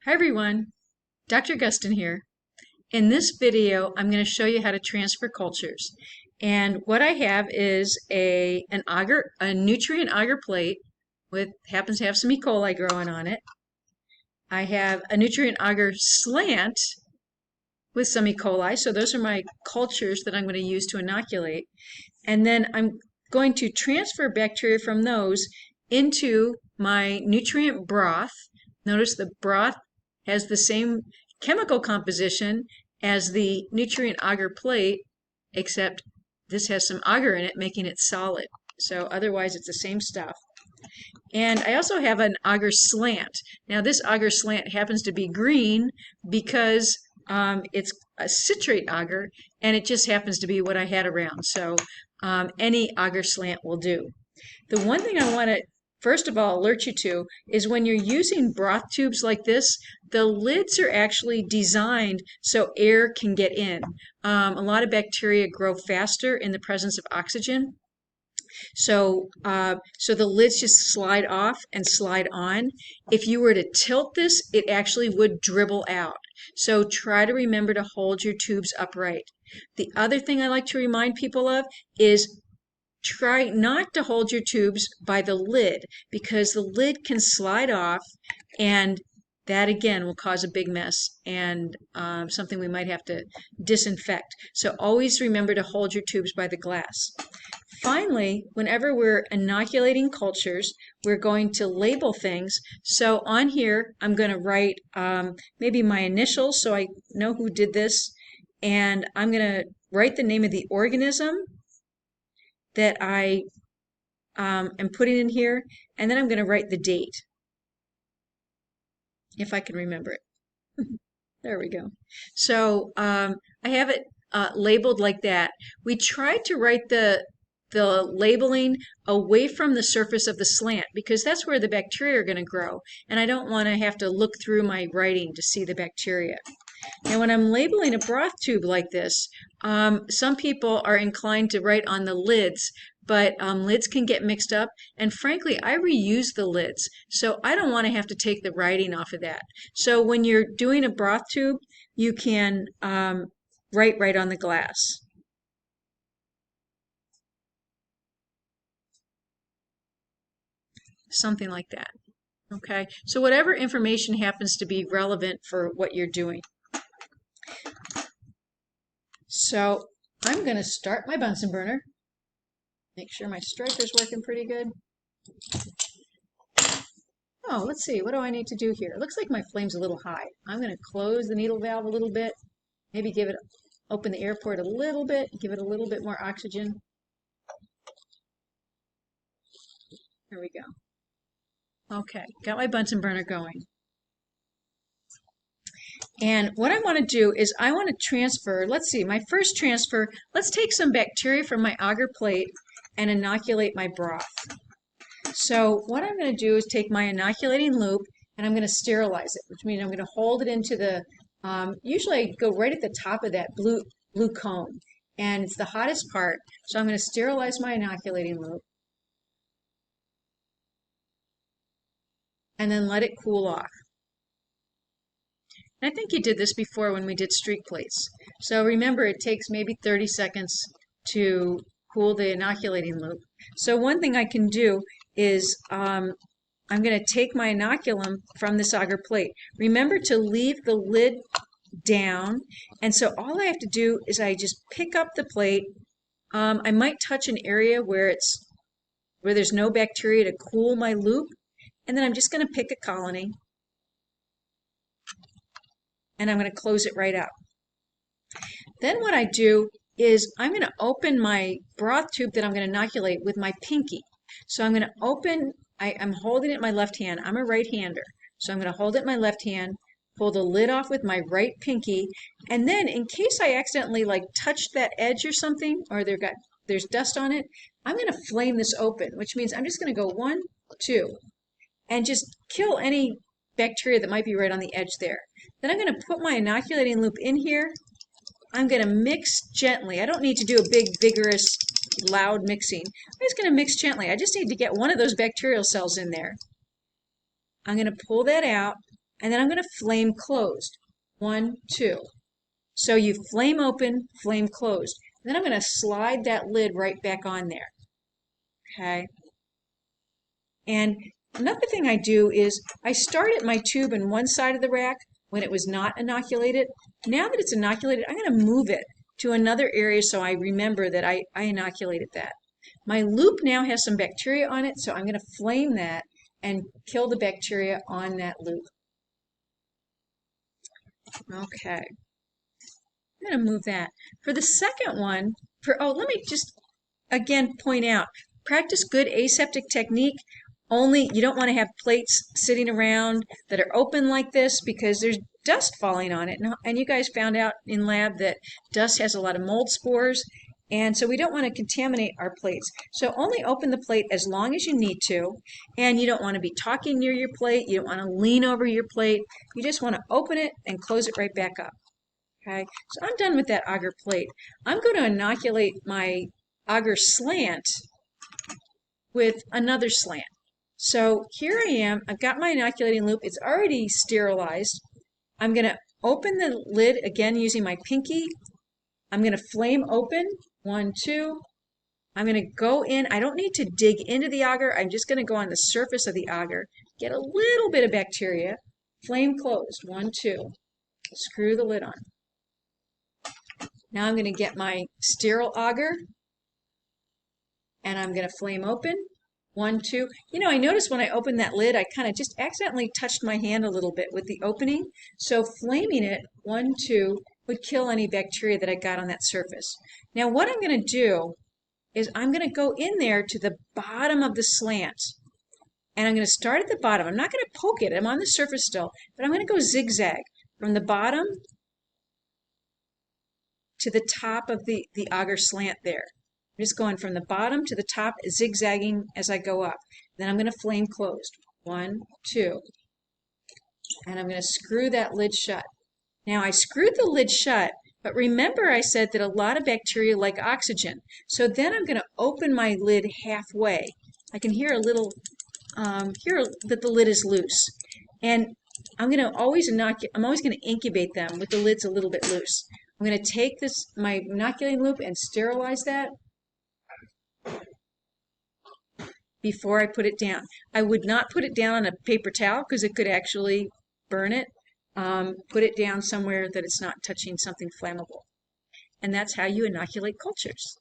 Hi everyone, Dr. Gustin here. In this video, I'm going to show you how to transfer cultures. And what I have is a nutrient agar plate with happens to have some E. coli growing on it. I have a nutrient agar slant with some E. coli, so those are my cultures that I'm going to use to inoculate. And then I'm going to transfer bacteria from those into my nutrient broth. Notice the broth has the same chemical composition as the nutrient agar plate, except this has some agar in it, making it solid. So otherwise it's the same stuff. And I also have an agar slant. Now this agar slant happens to be green because it's a citrate agar, and it just happens to be what I had around. So any agar slant will do. The one thing I want to first of all alert you to is when you're using broth tubes like this, the lids are actually designed so air can get in. A lot of bacteria grow faster in the presence of oxygen. So the lids just slide off and slide on. If you were to tilt this, it actually would dribble out. So try to remember to hold your tubes upright. The other thing I like to remind people of is try not to hold your tubes by the lid, because the lid can slide off, and that again will cause a big mess and something we might have to disinfect. So always remember to hold your tubes by the glass. Finally, whenever we're inoculating cultures, we're going to label things. So on here, I'm going to write maybe my initials so I know who did this, and I'm going to write the name of the organism that I am putting in here, and then I'm going to write the date, if I can remember it. There we go. So I have it labeled like that. We tried to write the labeling away from the surface of the slant because that's where the bacteria are going to grow, and I don't want to have to look through my writing to see the bacteria. Now when I'm labeling a broth tube like this, some people are inclined to write on the lids, but lids can get mixed up, and frankly I reuse the lids, so I don't want to have to take the writing off of that. So when you're doing a broth tube, you can write right on the glass. Something like that. Okay, so whatever information happens to be relevant for what you're doing. So I'm going to start my Bunsen burner. Make sure my striker's working pretty good. Oh, let's see, what do I need to do here? It looks like my flame's a little high. I'm going to close the needle valve a little bit, maybe open the air port a little bit, give it a little bit more oxygen. There we go. Okay, got my Bunsen burner going. And what I want to do is I want to transfer, let's see, my first transfer, let's take some bacteria from my agar plate and inoculate my broth. So what I'm going to do is take my inoculating loop and I'm going to sterilize it, which means I'm going to hold it into the, usually I go right at the top of that blue cone, and it's the hottest part. So I'm going to sterilize my inoculating loop and then let it cool off. And I think you did this before when we did streak plates. So remember, it takes maybe 30 seconds to cool the inoculating loop. So one thing I can do is I'm going to take my inoculum from this agar plate. Remember to leave the lid down, and so all I have to do is I just pick up the plate. I might touch an area where there's no bacteria to cool my loop, and then I'm just going to pick a colony and I'm going to close it right up. Then what I do is I'm going to open my broth tube that I'm going to inoculate with my pinky. So I'm going to open, I'm holding it in my left hand. I'm a right-hander. So I'm going to hold it in my left hand, pull the lid off with my right pinky, and then in case I accidentally like touched that edge or something, or there's dust on it, I'm going to flame this open, which means I'm just going to go 1, 2, and just kill any bacteria that might be right on the edge there. Then I'm going to put my inoculating loop in here. I'm going to mix gently. I don't need to do a big, vigorous, loud mixing. I'm just going to mix gently. I just need to get one of those bacterial cells in there. I'm going to pull that out, and then I'm going to flame closed. 1, 2. So you flame open, flame closed. Then I'm going to slide that lid right back on there. Okay. And another thing I do is I started my tube in one side of the rack when it was not inoculated. Now that it's inoculated, I'm going to move it to another area so I remember that I inoculated that. My loop now has some bacteria on it, so I'm going to flame that and kill the bacteria on that loop. Okay. I'm going to move that. For the second one, let me just again point out, practice good aseptic technique. Only you don't want to have plates sitting around that are open like this because there's dust falling on it. And you guys found out in lab that dust has a lot of mold spores. And so we don't want to contaminate our plates. So only open the plate as long as you need to. And you don't want to be talking near your plate. You don't want to lean over your plate. You just want to open it and close it right back up. Okay, so I'm done with that agar plate. I'm going to inoculate my agar slant with another slant. So here I am. I've got my inoculating loop. It's already sterilized. I'm going to open the lid again using my pinky. I'm going to flame open. 1, 2. I'm going to go in. I don't need to dig into the agar. I'm just going to go on the surface of the agar, get a little bit of bacteria. Flame closed. 1, 2. Screw the lid on. Now I'm going to get my sterile agar, and I'm going to flame open. 1, 2. You know, I noticed when I opened that lid, I kind of just accidentally touched my hand a little bit with the opening. So flaming it, 1, 2, would kill any bacteria that I got on that surface. Now what I'm going to do is I'm going to go in there to the bottom of the slant. And I'm going to start at the bottom. I'm not going to poke it. I'm on the surface still. But I'm going to go zigzag from the bottom to the top of the agar slant there. I'm just going from the bottom to the top, zigzagging as I go up. Then I'm going to flame closed. 1, 2. And I'm going to screw that lid shut. Now I screwed the lid shut, but remember I said that a lot of bacteria like oxygen. So then I'm going to open my lid halfway. I can hear a little, hear that the lid is loose. And I'm going to always going to incubate them with the lids a little bit loose. I'm going to take my inoculating loop and sterilize that before I put it down. I would not put it down on a paper towel because it could actually burn it. Put it down somewhere that it's not touching something flammable. And that's how you inoculate cultures.